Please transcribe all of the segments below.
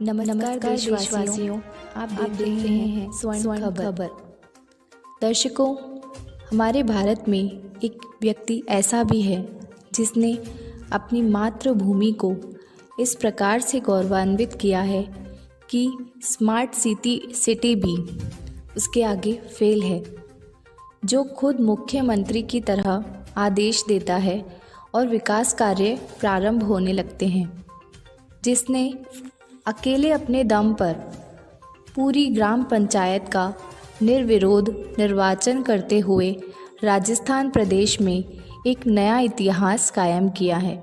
नमस्कार देशवासियों, आप देख रहे हैं स्वर्ण खबर। दर्शकों, हमारे भारत में एक व्यक्ति ऐसा भी है जिसने अपनी मातृभूमि को इस प्रकार से गौरवान्वित किया है कि स्मार्ट सिटी भी उसके आगे फेल है, जो खुद मुख्यमंत्री की तरह आदेश देता है और विकास कार्य प्रारंभ होने लगते हैं, जिसने अकेले अपने दम पर पूरी ग्राम पंचायत का निर्विरोध निर्वाचन करते हुए राजस्थान प्रदेश में एक नया इतिहास कायम किया है,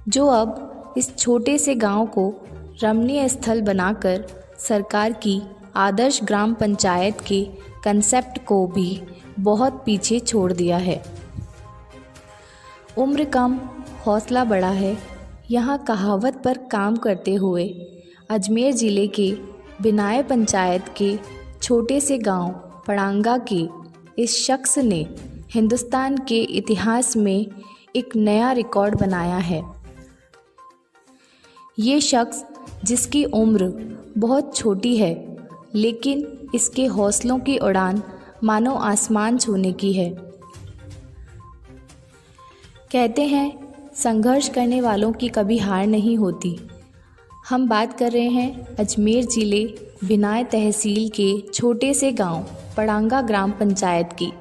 जो अब इस छोटे से गांव को रमणीय स्थल बनाकर सरकार की आदर्श ग्राम पंचायत के कंसेप्ट को भी बहुत पीछे छोड़ दिया है। उम्र कम, हौसला बड़ा है, यहाँ कहावत पर काम करते हुए अजमेर ज़िले के बिनाए पंचायत के छोटे से गांव पड़ांगा के इस शख्स ने हिंदुस्तान के इतिहास में एक नया रिकॉर्ड बनाया है। ये शख्स, जिसकी उम्र बहुत छोटी है, लेकिन इसके हौसलों की उड़ान मानो आसमान छूने की है। कहते हैं, संघर्ष करने वालों की कभी हार नहीं होती। हम बात कर रहे हैं अजमेर ज़िले बिनाए तहसील के छोटे से गांव पड़ांगा ग्राम पंचायत की,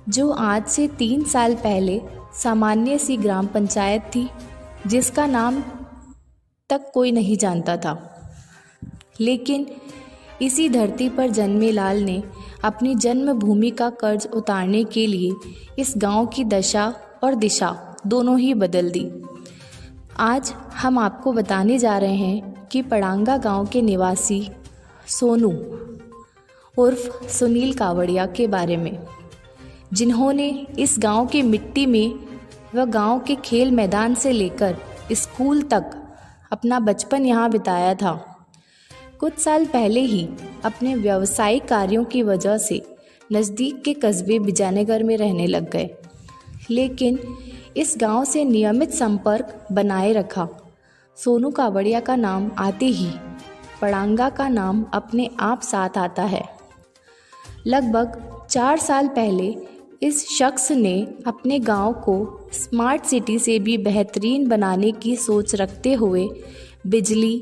जो आज से 3 साल पहले सामान्य सी ग्राम पंचायत थी, जिसका नाम तक कोई नहीं जानता था। लेकिन इसी धरती पर जन्मे लाल ने अपनी जन्मभूमि का कर्ज उतारने के लिए इस गांव की दशा और दिशा दोनों ही बदल दी। आज हम आपको बताने जा रहे हैं कि पड़ांगा गांव के निवासी सोनू उर्फ सुनील कावड़िया के बारे में, जिन्होंने इस गांव की मिट्टी में व गांव के खेल मैदान से लेकर स्कूल तक अपना बचपन यहाँ बिताया था। कुछ साल पहले ही अपने व्यावसायिक कार्यों की वजह से नज़दीक के कस्बे विजयनगर में रहने लग गए, लेकिन इस गांव से नियमित संपर्क बनाए रखा। सोनू कावड़िया का नाम आते ही पड़ांगा का नाम अपने आप साथ आता है। लगभग 4 साल पहले इस शख्स ने अपने गांव को स्मार्ट सिटी से भी बेहतरीन बनाने की सोच रखते हुए बिजली,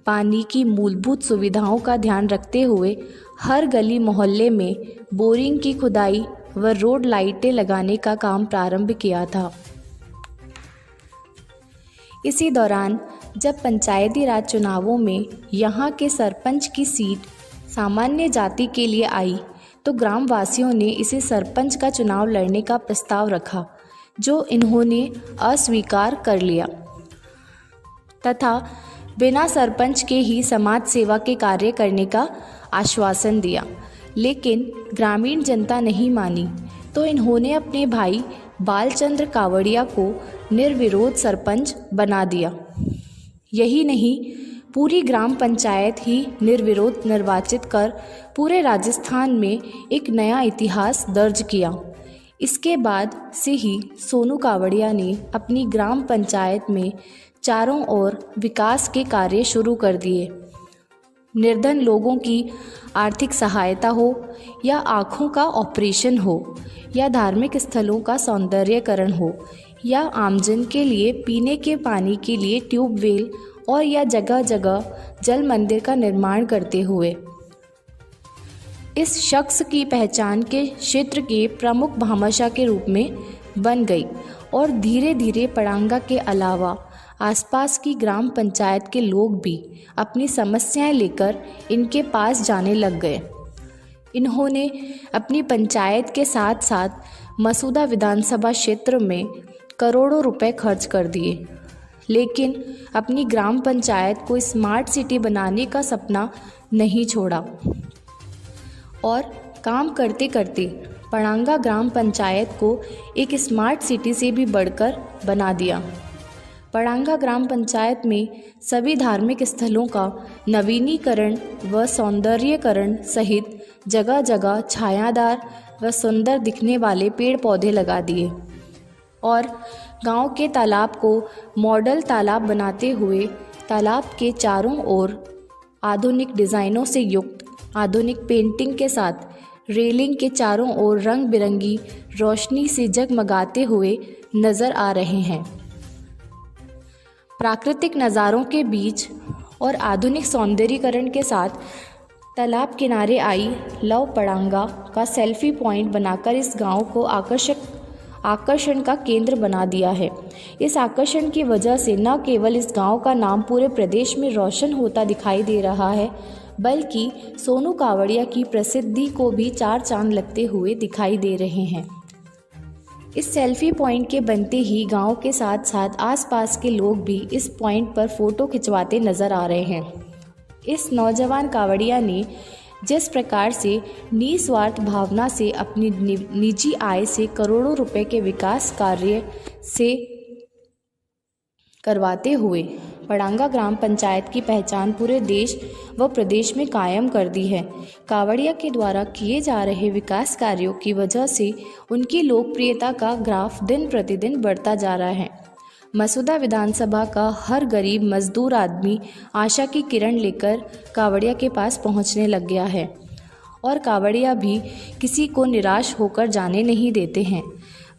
पानी की मूलभूत सुविधाओं का ध्यान रखते हुए हर गली मोहल्ले में बोरिंग की खुदाई व रोड लाइटें लगाने का काम प्रारंभ किया था। इसी दौरान जब पंचायती राज चुनावों में यहाँ के सरपंच की सीट सामान्य जाति के लिए आई, तो ग्रामवासियों ने इसे सरपंच का चुनाव लड़ने का प्रस्ताव रखा, जो इन्होंने अस्वीकार कर लिया तथा बिना सरपंच के ही समाज सेवा के कार्य करने का आश्वासन दिया। लेकिन ग्रामीण जनता नहीं मानी, तो इन्होंने अपने भाई बालचंद्र कावड़िया को निर्विरोध सरपंच बना दिया। यही नहीं, पूरी ग्राम पंचायत ही निर्विरोध निर्वाचित कर पूरे राजस्थान में एक नया इतिहास दर्ज किया। इसके बाद से ही सोनू कावड़िया ने अपनी ग्राम पंचायत में चारों ओर विकास के कार्य शुरू कर दिए। निर्धन लोगों की आर्थिक सहायता हो या आँखों का ऑपरेशन हो या धार्मिक स्थलों का सौंदर्यीकरण हो या आमजन के लिए पीने के पानी के लिए ट्यूबवेल और या जगह जगह जल मंदिर का निर्माण करते हुए इस शख्स की पहचान के क्षेत्र के प्रमुख भामाशाह के रूप में बन गई और धीरे धीरे पड़ांगा के अलावा आसपास की ग्राम पंचायत के लोग भी अपनी समस्याएं लेकर इनके पास जाने लग गए। इन्होंने अपनी पंचायत के साथ साथ मसूदा विधानसभा क्षेत्र में करोड़ों रुपए खर्च कर दिए, लेकिन अपनी ग्राम पंचायत को स्मार्ट सिटी बनाने का सपना नहीं छोड़ा और काम करते करते पड़ांगा ग्राम पंचायत को एक स्मार्ट सिटी से भी बढ़कर बना दिया। पड़ांगा ग्राम पंचायत में सभी धार्मिक स्थलों का नवीनीकरण व सौंदर्यीकरण सहित जगह जगह छायादार व सुंदर दिखने वाले पेड़ पौधे लगा दिए और गांव के तालाब को मॉडल तालाब बनाते हुए तालाब के चारों ओर आधुनिक डिज़ाइनों से युक्त आधुनिक पेंटिंग के साथ रेलिंग के चारों ओर रंग बिरंगी रोशनी से जगमगाते हुए नज़र आ रहे हैं। प्राकृतिक नज़ारों के बीच और आधुनिक सौंदर्यीकरण के साथ तालाब किनारे आई लव पड़ांगा का सेल्फी पॉइंट बनाकर इस गांव को आकर्षण का केंद्र बना दिया है। इस आकर्षण की वजह से न केवल इस गांव का नाम पूरे प्रदेश में रोशन होता दिखाई दे रहा है, बल्कि सोनू कावड़िया की प्रसिद्धि को भी चार चांद लगते हुए दिखाई दे रहे हैं। इस सेल्फी पॉइंट के बनते ही गांव के साथ साथ आसपास के लोग भी इस पॉइंट पर फ़ोटो खिंचवाते नज़र आ रहे हैं। इस नौजवान कावड़िया ने जिस प्रकार से निस्वार्थ भावना से अपनी निजी आय से करोड़ों रुपए के विकास कार्य से करवाते हुए पड़ांगा ग्राम पंचायत की पहचान पूरे देश व प्रदेश में कायम कर दी है। कावड़िया के द्वारा किए जा रहे विकास कार्यों की वजह से उनकी लोकप्रियता का ग्राफ दिन प्रतिदिन बढ़ता जा रहा है। मसूदा विधानसभा का हर गरीब मजदूर आदमी आशा की किरण लेकर कावड़िया के पास पहुंचने लग गया है और कावड़िया भी किसी को निराश होकर जाने नहीं देते हैं।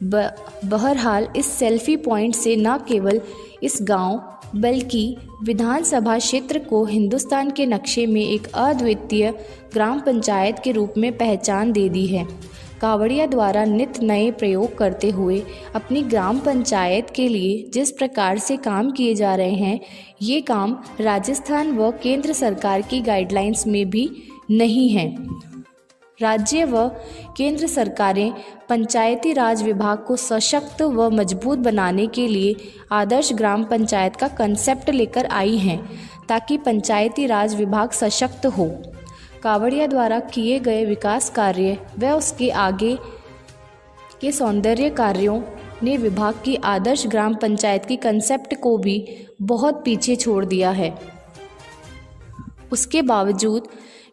बहरहाल इस सेल्फी पॉइंट से न केवल इस गांव बल्कि विधानसभा क्षेत्र को हिंदुस्तान के नक्शे में एक अद्वितीय ग्राम पंचायत के रूप में पहचान दे दी है। कावड़िया द्वारा नित नए प्रयोग करते हुए अपनी ग्राम पंचायत के लिए जिस प्रकार से काम किए जा रहे हैं, ये काम राजस्थान व केंद्र सरकार की गाइडलाइंस में भी नहीं है। राज्य व केंद्र सरकारें पंचायती राज विभाग को सशक्त व मजबूत बनाने के लिए आदर्श ग्राम पंचायत का कंसेप्ट लेकर आई हैं, ताकि पंचायती राज विभाग सशक्त हो। कावड़िया द्वारा किए गए विकास कार्य व उसके आगे के सौंदर्य कार्यों ने विभाग की आदर्श ग्राम पंचायत की कंसेप्ट को भी बहुत पीछे छोड़ दिया है। उसके बावजूद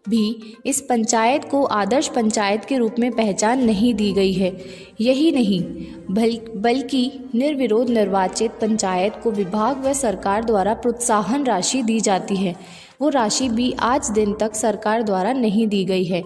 भी इस पंचायत को आदर्श पंचायत के रूप में पहचान नहीं दी गई है। यही नहीं बल्कि निर्विरोध निर्वाचित पंचायत को विभाग व सरकार द्वारा प्रोत्साहन राशि दी जाती है। वो राशि भी आज दिन तक सरकार द्वारा नहीं दी गई है।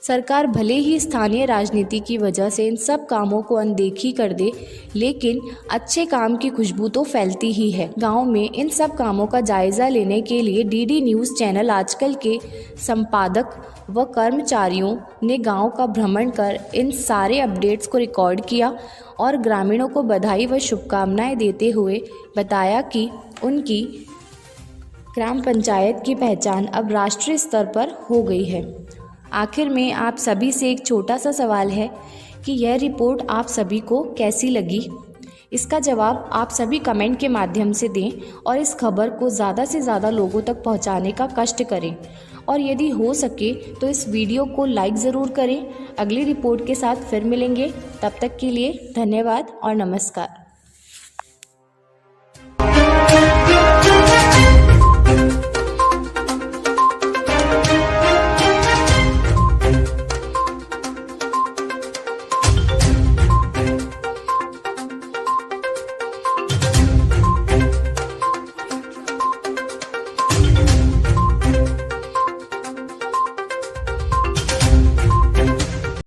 सरकार भले ही स्थानीय राजनीति की वजह से इन सब कामों को अनदेखी कर दे, लेकिन अच्छे काम की खुशबू तो फैलती ही है। गांव में इन सब कामों का जायज़ा लेने के लिए डीडी न्यूज़ चैनल आजकल के संपादक व कर्मचारियों ने गांव का भ्रमण कर इन सारे अपडेट्स को रिकॉर्ड किया और ग्रामीणों को बधाई व शुभकामनाएं देते हुए बताया कि उनकी ग्राम पंचायत की पहचान अब राष्ट्रीय स्तर पर हो गई है। आखिर में आप सभी से एक छोटा सा सवाल है कि यह रिपोर्ट आप सभी को कैसी लगी। इसका जवाब आप सभी कमेंट के माध्यम से दें और इस खबर को ज़्यादा से ज़्यादा लोगों तक पहुंचाने का कष्ट करें और यदि हो सके तो इस वीडियो को लाइक ज़रूर करें। अगली रिपोर्ट के साथ फिर मिलेंगे, तब तक के लिए धन्यवाद और नमस्कार।